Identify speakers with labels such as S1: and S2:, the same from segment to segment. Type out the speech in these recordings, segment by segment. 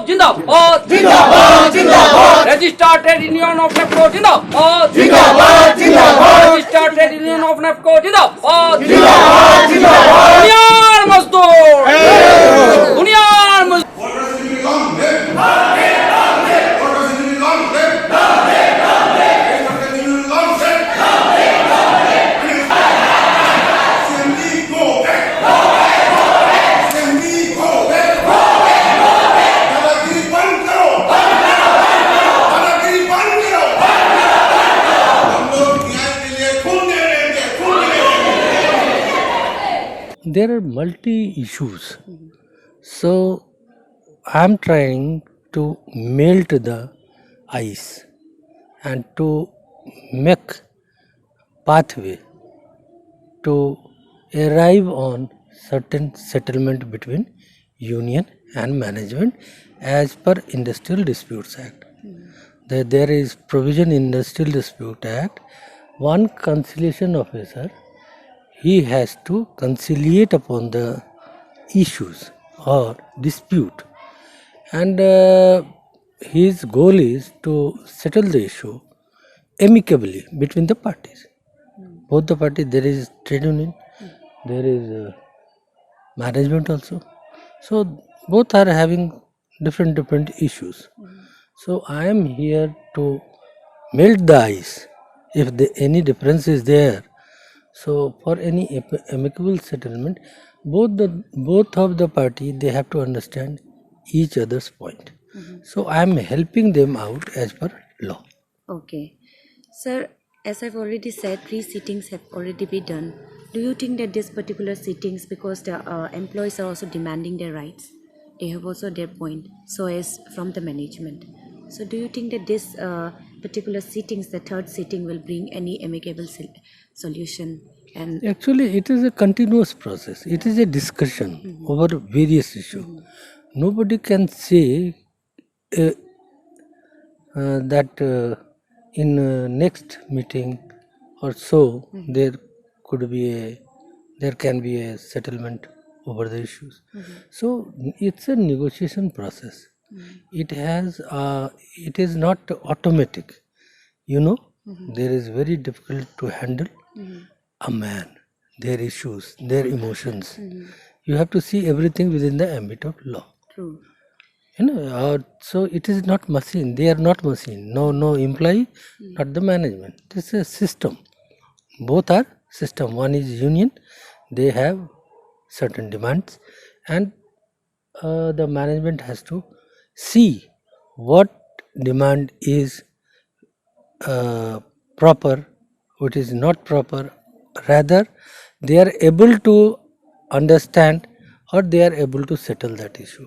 S1: Jindabad, Jindabad, Jindabad. Registered Trade Union of NEEPCO, Jindabad, Jindabad, Jindabad. Registered Trade Union of NEEPCO, Jindabad, Jindabad, Jindabad. Duniyar Mazdoor, Duniyar Mazdoor.
S2: There are multi issues, so I'm trying to melt the ice and to make pathway to arrive on certain settlement between union and management as per Industrial Disputes Act. There is provision in Industrial Dispute Act. One conciliation officer, he has to conciliate upon the issues or dispute, and his goal is to settle the issue amicably between the parties. Both the parties, there is trade union, there is management also. So both are having different issues. So I am here to melt the ice. If any difference is there, so for any amicable settlement, both of the party, they have to understand each other's point. So I am helping them out as per law.
S3: Okay. Sir, as I've already said, pre-sittings have already been done. Do you think that this particular sittings, because the employees are also demanding their rights, they have also their point, so as from the management. So do you think that this particular sittings, the third sitting, will bring any amicable solution? And
S2: Actually, it is a continuous process. It is a discussion over various issues. Nobody can say that in next meeting or so there can be a settlement over the issues. So it's a negotiation process. It is not automatic. There is very difficult to handle a man, their issues, their emotions. You have to see everything within the ambit of law.
S3: true.
S2: So it is not machine. They are not machine. No employee, not the management. This is a system. Both are system. One is union. They have certain demands, and the management has to see what demand is proper, what is not proper. Rather, they are able to understand or they are able to settle that issue.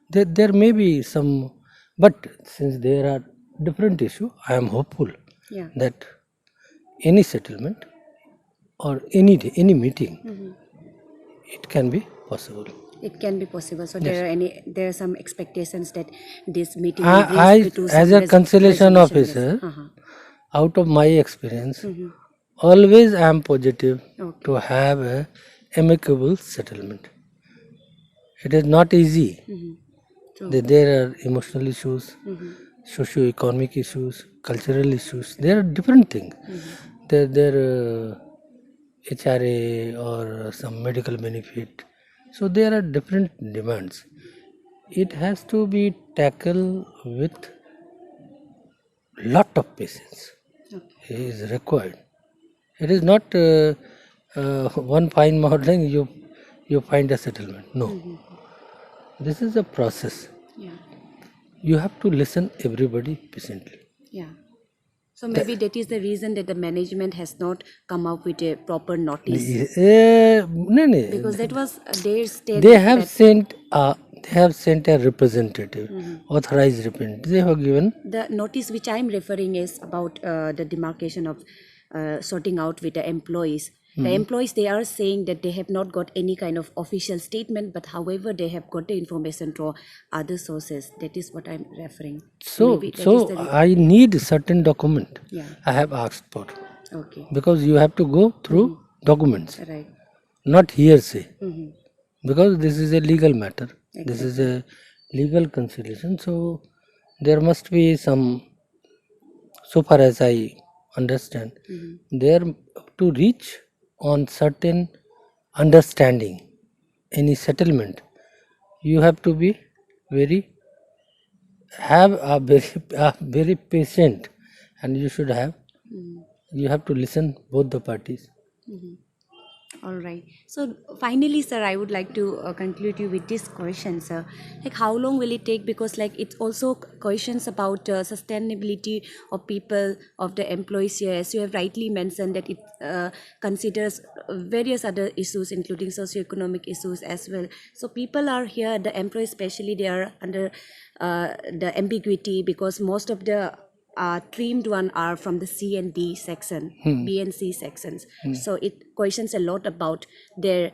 S2: There may be some, but since there are different issues, I am hopeful
S3: Yeah.
S2: that any settlement or any meeting, it can be possible.
S3: It can be possible. So there are some expectations that this meeting will
S2: I,
S3: bring to
S2: as
S3: some
S2: a conciliation
S3: resolution.
S2: officer, out of my experience, always I am positive to have a amicable settlement. It is not easy.
S3: True.
S2: There are emotional issues, socio-economic issues, cultural issues. There are different things. There HRA or some medical benefit. So there are different demands. It has to be tackled with lot of patience. Is required. It is not one fine morning you find a settlement. No. This is a process.
S3: Yeah.
S2: You have to listen everybody patiently.
S3: Yeah. So maybe that is the reason that the management has not come up with a proper notice.
S2: No.
S3: Because that was their statement.
S2: They have sent a representative, authorized representative. They have given.
S3: The notice which I am referring is about the demarcation of sorting out with the employees. The employees, they are saying that they have not got any kind of official statement, but however they have got the information through other sources. That is what I am referring.
S2: So I need certain document.
S3: Yeah.
S2: I have asked for.
S3: Okay.
S2: Because you have to go through documents,
S3: Right.
S2: not hearsay. Because this is a legal matter. This is a legal conciliation. So there must be some, so far as I understand, there to reach on certain understanding, any settlement, you have to be very, have a very patient, and you should have, you have to listen both the parties.
S3: All right. So finally, sir, I would like to conclude you with this question, sir. Like, how long will it take? Because like it's also questions about sustainability of people, of the employees here. As you have rightly mentioned that it considers various other issues, including socioeconomic issues as well. So people are here, the employees especially, they are under the ambiguity because most of the trimmed one are from the C and D section, B and C sections. So it questions a lot about their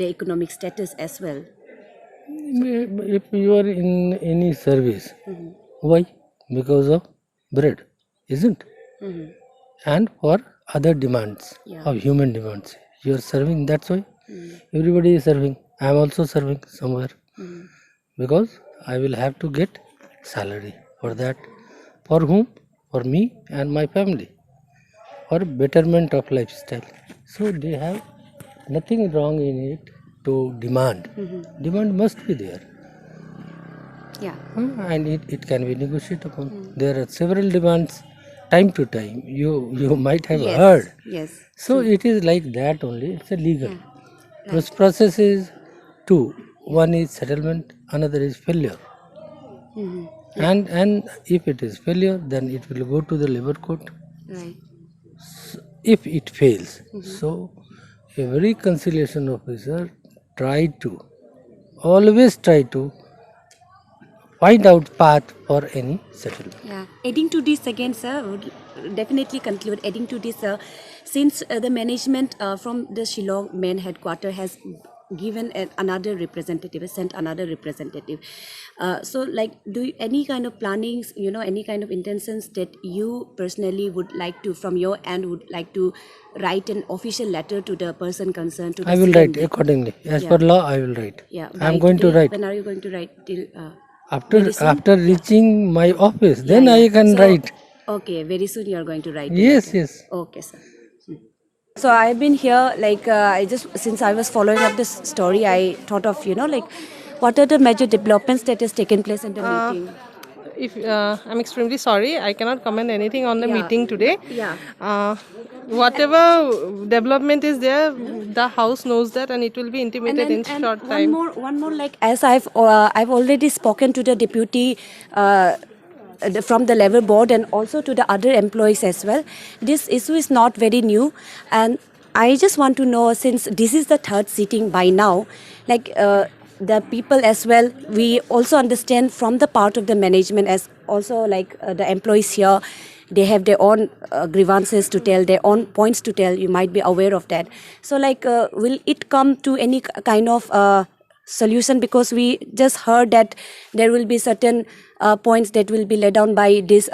S3: economic status as well.
S2: If you are in any service, why? Because of bread, isn't? And for other demands,
S3: Yeah.
S2: of human demands, you are serving. That's why everybody is serving. I am also serving somewhere, because I will have to get salary for that. For whom? For me and my family, for betterment of lifestyle. So they have nothing wrong in it to demand. Demand must be there.
S3: Yeah.
S2: And it can be negotiated upon. There are several demands time to time. You might have
S3: Yes.
S2: heard.
S3: Yes.
S2: So it is like that only. It's a legal.
S3: Yeah.
S2: This process is two. One is settlement, another is failure. And if it is failure, then it will go to the labor court.
S3: Right.
S2: If it fails, so every conciliation officer always try to find out path for any settlement.
S3: Yeah. Adding to this again, sir, would definitely conclude. Adding to this, since the management from the Shillong main headquarter has given another representative, sent another representative. So, like, any kind of plannings, any kind of intentions that you personally would like to, from your end, would like to write an official letter to the person concerned, to the
S2: I will write
S3: CMD?
S2: accordingly. As
S3: Yeah.
S2: per law, I will write.
S3: Yeah.
S2: I am
S3: by
S2: going to
S3: today,
S2: write.
S3: When are you going to write? Till
S2: After
S3: very soon?
S2: after reaching my office, then
S3: Yeah,
S2: I
S3: yeah.
S2: can
S3: So,
S2: write.
S3: okay, very soon you are going to write.
S2: Yes, yes.
S3: Okay, sir. So I've been here, like, since I was following up this story, I thought of, like, what are the major developments that has taken place in the meeting?
S4: If I'm extremely sorry, I cannot comment anything on the
S3: Yeah.
S4: meeting today.
S3: Yeah.
S4: Whatever development is there, the house knows that, and it will be intimated in
S3: And
S4: short time.
S3: one more, like, as I've already spoken to the deputy from the level board and also to the other employees as well. This issue is not very new, and I just want to know, since this is the third sitting by now, like, the people as well, we also understand from the part of the management, as also like the employees here, they have their own grievances to tell, their own points to tell. You might be aware of that. So, like, will it come to any kind of solution? Because we just heard that there will be certain points that will be laid down by this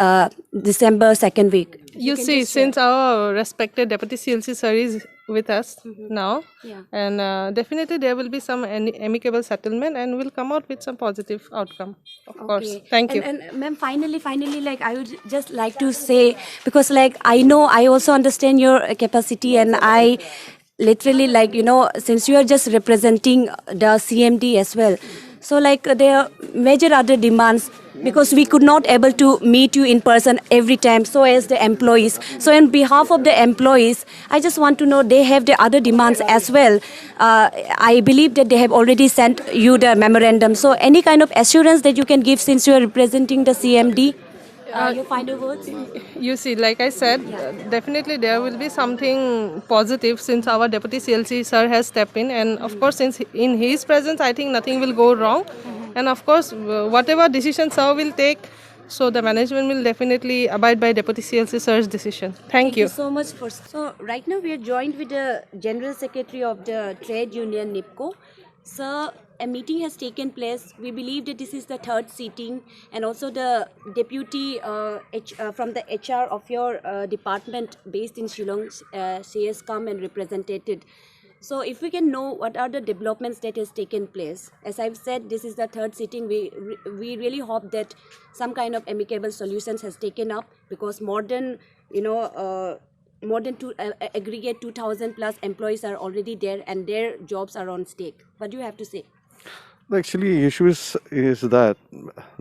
S3: December second week.
S4: You see, since our respected Deputy CLC sir is with us now,
S3: Yeah.
S4: and definitely there will be some amicable settlement, and we'll come out with some positive outcome. Of course. Thank you.
S3: And ma'am, finally, like, I would just like to say, because like I know, I also understand your capacity, and I literally, like, since you are just representing the CMD as well, so like there are major other demands, because we could not able to meet you in person every time, so as the employees. So on behalf of the employees, I just want to know, they have the other demands as well. I believe that they have already sent you the memorandum. So any kind of assurance that you can give, since you are representing the CMD? Your final words?
S4: You see, like I said, definitely there will be something positive, since our Deputy CLC sir has stepped in, and of course, since in his presence, I think nothing will go wrong. And of course, whatever decision sir will take, so the management will definitely abide by Deputy CLC sir's decision. Thank you.
S3: So much for. So right now we are joined with the General Secretary of the Trade Union NEEPCO. Sir, a meeting has taken place. We believe that this is the third sitting, and also the deputy from the HR of your department based in Shillong, she has come and represented So if we can know what are the developments that has taken place. As I've said, this is the third sitting. We really hope that some kind of amicable solutions has taken up, because more than aggregate 2,000 plus employees are already there and their jobs are on stake. What do you have to say?
S5: Actually, issue is that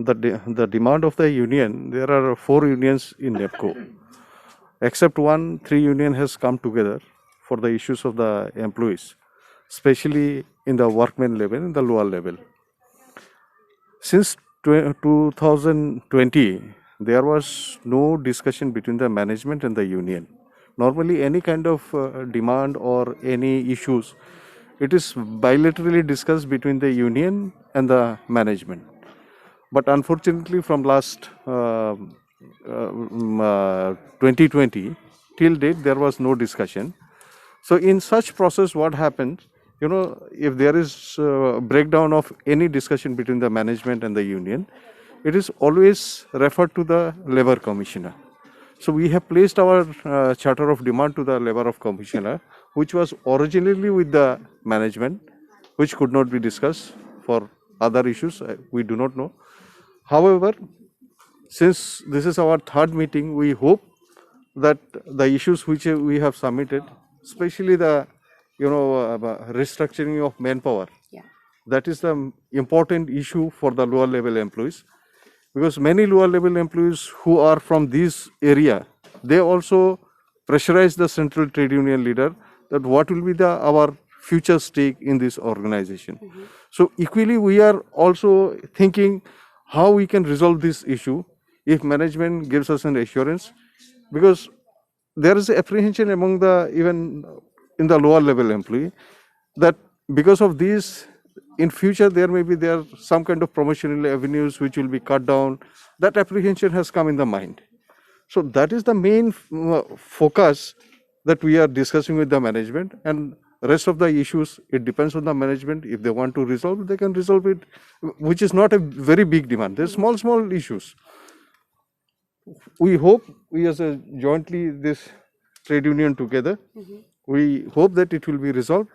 S5: the demand of the union, there are 4 unions in NEEPCO. Except one, 3 union has come together for the issues of the employees, especially in the workman level, in the lower level. Since 2020, there was no discussion between the management and the union. Normally, any kind of demand or any issues, it is bilaterally discussed between the union and the management. But unfortunately, from last 2020 till date, there was no discussion. So in such process, what happens, if there is breakdown of any discussion between the management and the union, it is always referred to the labor commissioner. So we have placed our charter of demand to the labor of commissioner, which was originally with the management, which could not be discussed for other issues, we do not know. However, since this is our third meeting, we hope that the issues which we have submitted, especially the restructuring of manpower, that is the important issue for the lower level employees, because many lower level employees who are from this area, they also pressurize the central trade union leader that what will be our future stake in this organization. So equally, we are also thinking how we can resolve this issue if management gives us an assurance, because there is apprehension among the, even in the lower level employee, that because of this, in future there may be some kind of promotional avenues which will be cut down. That apprehension has come in the mind. So that is the main focus that we are discussing with the management, and rest of the issues, it depends on the management. If they want to resolve, they can resolve it, which is not a very big demand. There's small issues. We hope we as a jointly this trade union together, we hope that it will be resolved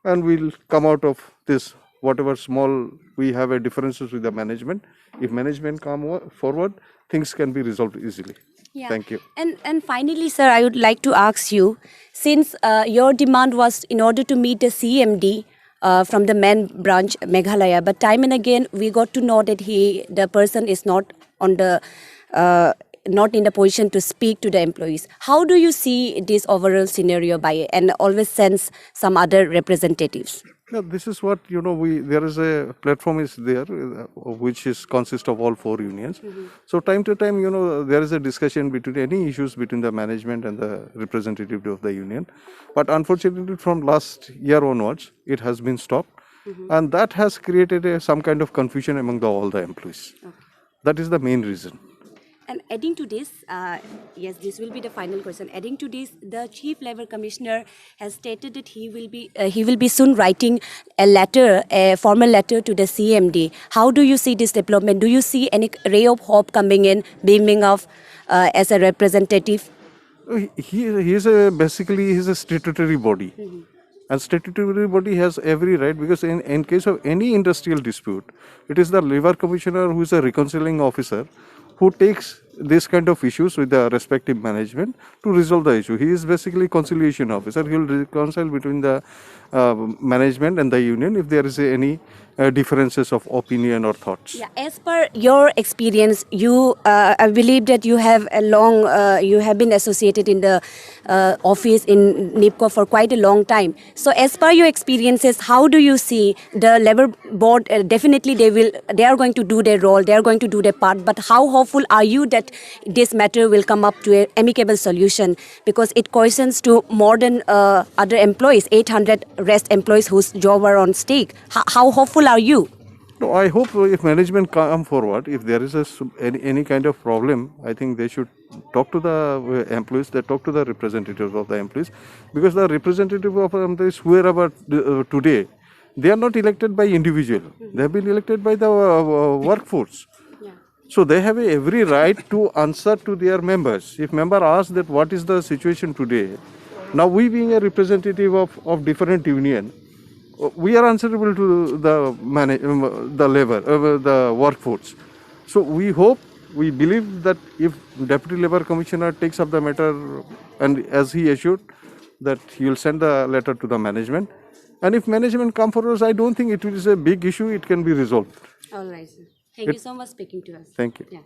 S5: and we'll come out of this, whatever small we have a differences with the management. If management come forward, things can be resolved easily.
S3: Yeah.
S5: Thank you.
S3: And finally, sir, I would like to ask you, since your demand was in order to meet the CMD from the main branch, Meghalaya, but time and again we got to know that the person is not on the not in the position to speak to the employees. How do you see this overall scenario and always sends some other representatives?
S5: Yeah, this is what, there is a platform is there, which consists of all 4 unions. So time to time, there is a discussion between any issues between the management and the representative of the union. But unfortunately, from last year onwards, it has been stopped. And that has created some kind of confusion among all the employees. Okay. That is the main reason.
S3: And adding to this, yes, this will be the final question. Adding to this, the Chief Labour Commissioner has stated that he will be soon writing a formal letter to the CMD. How do you see this development? Do you see any ray of hope coming in, beaming off as a representative?
S5: He is basically a statutory body. And statutory body has every right, because in case of any industrial dispute, it is the Labour Commissioner who is a reconciling officer who takes this kind of issues with the respective management to resolve the issue. He is basically conciliation officer. He will reconcile between the management and the union if there is any differences of opinion or thoughts.
S3: Yeah, as per your experience, I believe that you have you have been associated in the office in NEEPCO for quite a long time. So as per your experiences, how do you see the Labour Board? Definitely they are going to do their role, they are going to do their part, but how hopeful are you that this matter will come up to an amicable solution? Because it concerns to more than other employees, 800 rest employees whose job are on stake. How hopeful are you?
S5: No, I hope if management come forward, if there is any kind of problem, I think they should talk to the employees, they talk to the representatives of the employees, because the representative of employees whoever today, they are not elected by individual, they have been elected by the workforce. So they have every right to answer to their members. If member asks that what is the situation today, Now we being a representative of different union, we are answerable to the labor, the workforce. So we hope, we believe that if Deputy Labour Commissioner takes up the matter, and as he assured that he will send the letter to the management, and if management come for us, I don't think it is a big issue, it can be resolved.
S3: All right, sir. Thank you so much for speaking to us.
S5: Thank you.
S3: Yeah.